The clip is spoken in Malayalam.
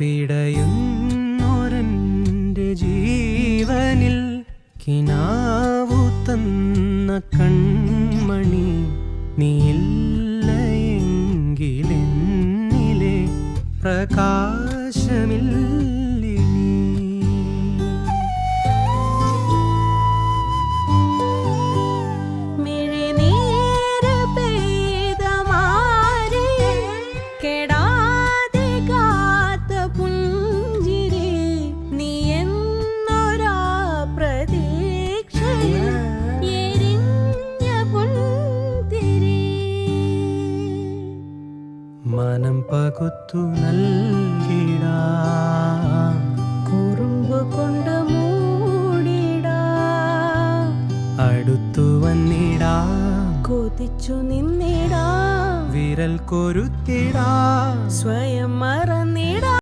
പിടയുന്നൊരെൻ്റെ ജീവനിൽ കിനാവു തന്ന കൺമണി നീയില്ലയെങ്കിലെന്നിലെ പ്രകാശമില്ലിനി. മിഴിനീര് പെയ്ത മാറി കെടാതെ കാത്ത പുഞ്ചിരി നീ എന്നൊരാ പ്രതീക്ഷയിൽ എരിഞ്ഞ പുൻതിരി. മനം പകുത്തു നൽകിടാം, കുറുമ്പ് കൊണ്ട് മൂടിടാം, അടുത്തു വന്നിടാം, കൊതിച്ചു നിന്നിടാം, വിരൽ കൊരുത്തിടാം, സ്വയം മറന്നിടാം.